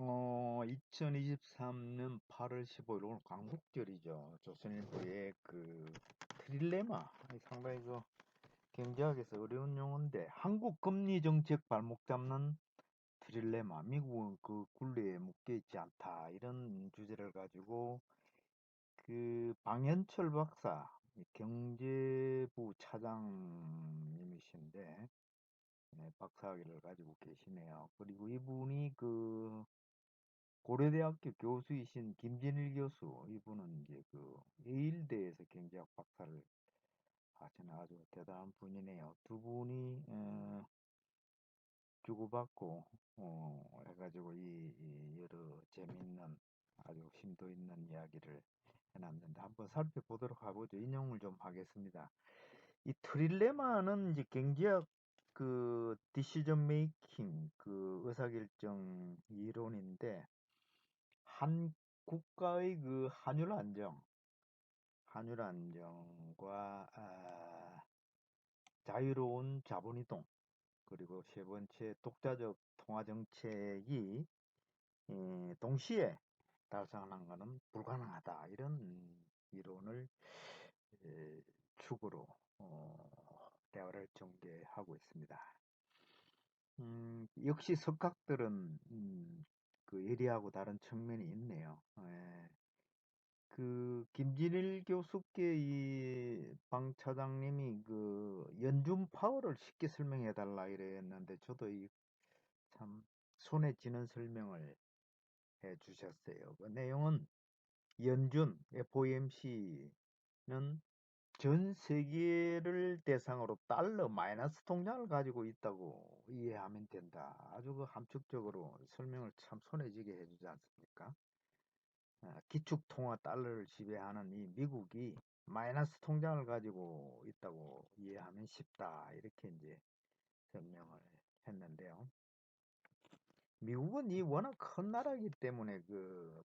2023년 8월 15일 오늘 광복절이죠. 조선일보의 트릴레마 상당히 경제학에서 어려운 용어인데 한국 금리 정책 발목 잡는 트릴레마 미국은 그 굴레에 묶여 있지 않다 이런 주제를 가지고 방현철 박사 경제부 차장님이신데 박사학위를 가지고 계시네요. 그리고 이분이 고려대학교 교수이신 김진일 교수, 이분은 이제 예일대에서 경제학 박사를 하시는 아주 대단한 분이네요. 두 분이 주고받고 해가지고 이 여러 재미있는 아주 심도 있는 이야기를 해놨는데 한번 살펴보도록 하보죠. 인용을 좀 하겠습니다. 이 트릴레마는 이제 경제학 디시전 메이킹 의사결정 이론인데 한 국가의 환율 안정과 자유로운 자본 이동, 그리고 세 번째 독자적 통화 정책이 동시에 달성하는 것은 불가능하다. 이런 이론을 축으로 대화를 전개하고 있습니다. 역시 석학들은 예리하고 다른 측면이 있네요. 김진일 교수께 이 방 차장님이 연준 파워를 쉽게 설명해 달라 이랬는데 저도 참 손에 쥐는 설명을 해 주셨어요. 그 내용은 연준 FOMC는 전 세계를 대상으로 달러 마이너스 통장을 가지고 있다고 이해하면 된다. 아주 함축적으로 설명을 참 손에 쥐게 해주지 않습니까? 기축통화 달러를 지배하는 이 미국이 마이너스 통장을 가지고 있다고 이해하면 쉽다. 이렇게 이제 설명을 했는데요. 미국은 워낙 큰 나라이기 때문에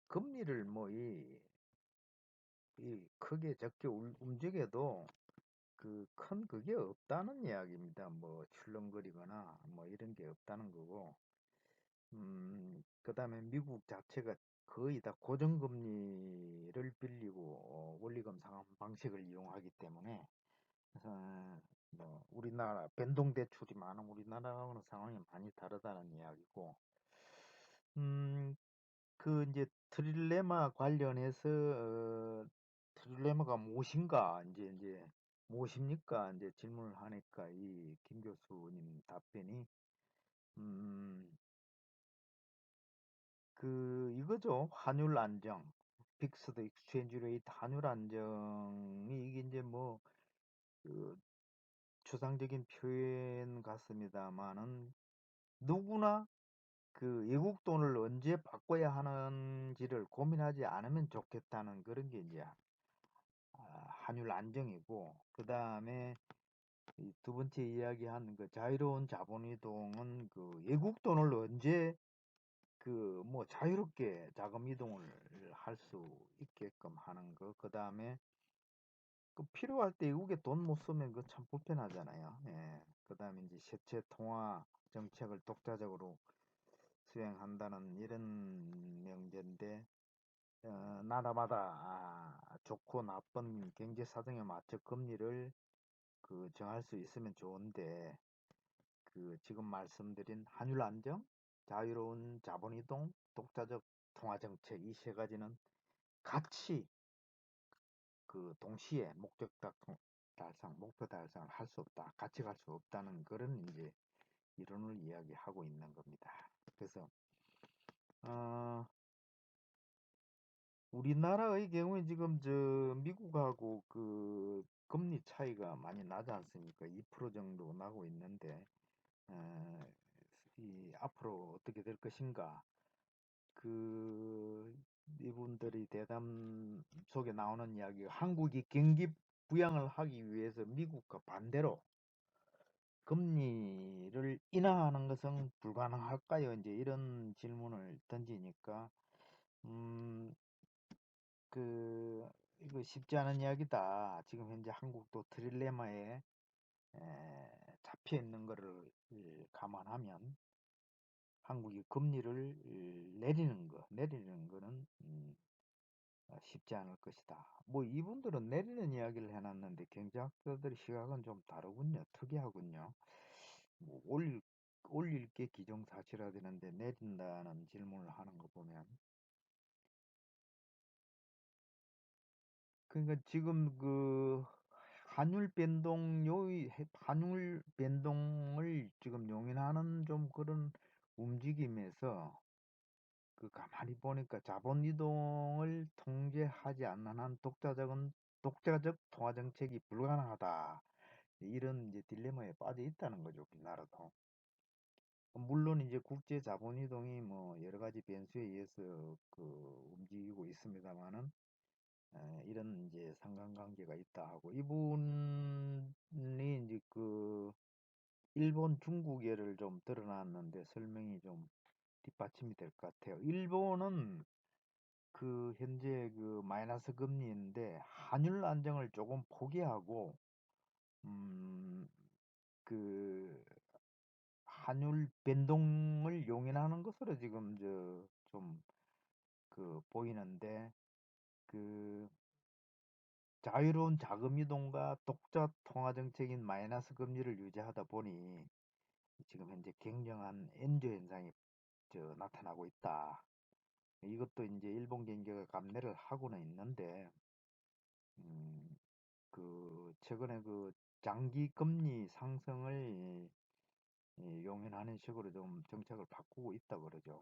금리를 크게 적게 움직여도 큰 그게 없다는 이야기입니다. 출렁거리거나 이런 게 없다는 거고, 그 다음에 미국 자체가 거의 다 고정금리를 빌리고 원리금 상환 방식을 이용하기 때문에 그래서 우리나라 변동 대출이 많은 우리나라하고는 상황이 많이 다르다는 이야기고, 이제 트릴레마 관련해서 트릴레마가 무엇인가 이제 무엇입니까 이제 질문을 하니까 이 김 교수님 답변이 이거죠. 환율 안정, 픽스드 익스체인지 레이트 환율 안정이 이게 이제 추상적인 표현 같습니다만은 누구나 외국 돈을 언제 바꿔야 하는지를 고민하지 않으면 좋겠다는 그런 게 이제 환율 안정이고, 그 다음에 두 번째 이야기한 자유로운 자본 이동은 외국 돈을 언제 자유롭게 자금 이동을 할 수 있게끔 하는 거. 그 다음에 필요할 때 외국에 돈 못 쓰면 참 불편하잖아요. 예. 그 다음에 이제 세체 통화 정책을 독자적으로 수행한다는 이런 명제인데, 나라마다 좋고 나쁜 경제 사정에 맞춰 금리를 정할 수 있으면 좋은데, 지금 말씀드린 환율 안정, 자유로운 자본 이동, 독자적 통화 정책 이 세 가지는 같이 동시에 목표 달성을 할 수 없다. 같이 갈 수 없다는 그런 이제 이론을 이야기하고 있는 겁니다. 그래서 우리나라의 경우에 지금 미국하고 금리 차이가 많이 나지 않습니까? 2% 정도 나고 있는데 앞으로 어떻게 될 것인가? 이분들이 대담 속에 나오는 이야기가 한국이 경기 부양을 하기 위해서 미국과 반대로 금리를 인하하는 것은 불가능할까요? 이제 이런 질문을 던지니까 이거 쉽지 않은 이야기다. 지금 현재 한국도 트릴레마에 잡혀 있는 것을 감안하면 한국이 금리를 내리는 거는 쉽지 않을 것이다. 뭐 이분들은 내리는 이야기를 해놨는데 경제학자들의 시각은 좀 다르군요. 특이하군요. 뭐 올릴 게 기정사실화되는데 내린다는 질문을 하는 거 보면 그러니까 지금 그 환율 변동을 지금 용인하는 좀 그런 움직임에서 그 가만히 보니까 자본 이동을 통제하지 않는 한 독자적 통화 정책이 불가능하다. 이런 이제 딜레마에 빠져 있다는 거죠, 우리나라도. 물론 이제 국제 자본 이동이 뭐 여러 가지 변수에 의해서 그 움직이고 있습니다만은 이런 이제 상관관계가 있다 하고 이분이 이제 그 일본 중국 예를 좀 드러났는데 설명이 좀 뒷받침이 될 것 같아요. 일본은 그 현재 그 마이너스 금리인데 환율 안정을 조금 포기하고 음 그 환율 변동을 용인하는 것으로 지금 저 좀 그 보이는데 그 자유로운 자금 이동과 독자 통화 정책인 마이너스 금리를 유지하다 보니 지금 현재 굉장한 엔조 현상이 나타나고 있다. 이것도 이제 일본 경제가 감내를 하고는 있는데 음, 그 최근에 그 장기 금리 상승을 용인하는 식으로 좀 정책을 바꾸고 있다 그러죠.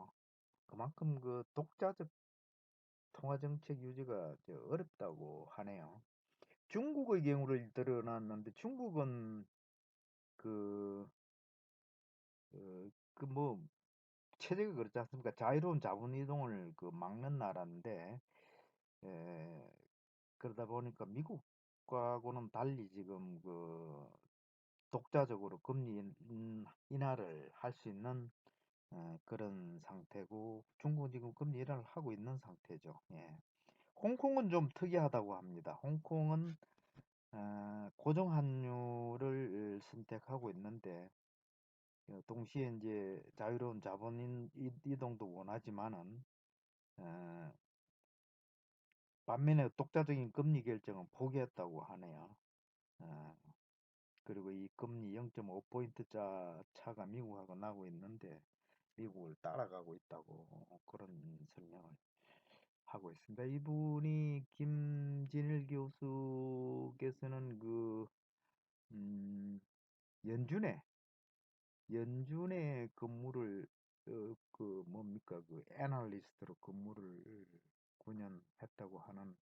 그만큼 그 독자적 통화 정책 유지가 어렵다고 하네요. 중국의 경우를 드러났는데 중국은 그, 뭐, 체제가 그렇지 않습니까? 자유로운 자본 이동을 그 막는 나라인데, 에, 그러다 보니까 미국과는 달리 지금 그 독자적으로 금리 인하를 할 수 있는 그런 상태고, 중국은 지금 금리 인하를 하고 있는 상태죠. 예. 홍콩은 좀 특이하다고 합니다. 홍콩은 고정환율을 선택하고 있는데 동시에 이제 자유로운 자본 이동도 원하지만은 어, 반면에 독자적인 금리 결정은 포기했다고 하네요. 어, 그리고 이 금리 0.5포인트 차가 미국하고 나고 있는데 미국을 따라가고 있다고 그런 설명을 하고 있습니다. 이분이 김진일 교수께서는 음, 연준에 근무를 뭡니까 그 애널리스트로 근무를 9년 했다고 하는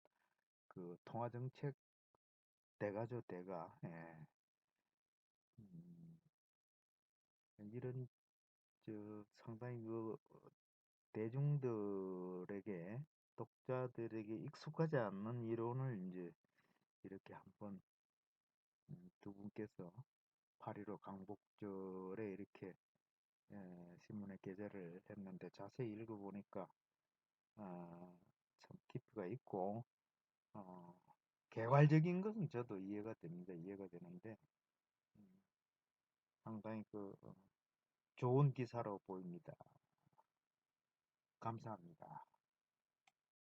그 통화정책 대가죠 대가. 예. 음, 이런 상당히 대중들에게 독자들에게 익숙하지 않는 이론을 이제 이렇게 한번 두 분께서 8.15 강복절에 이렇게 신문에 게재를 했는데 자세히 읽어보니까 참 깊이가 있고 어, 개괄적인 것은 저도 이해가 됩니다. 이해가 되는데 음, 상당히 좋은 기사로 보입니다. 감사합니다.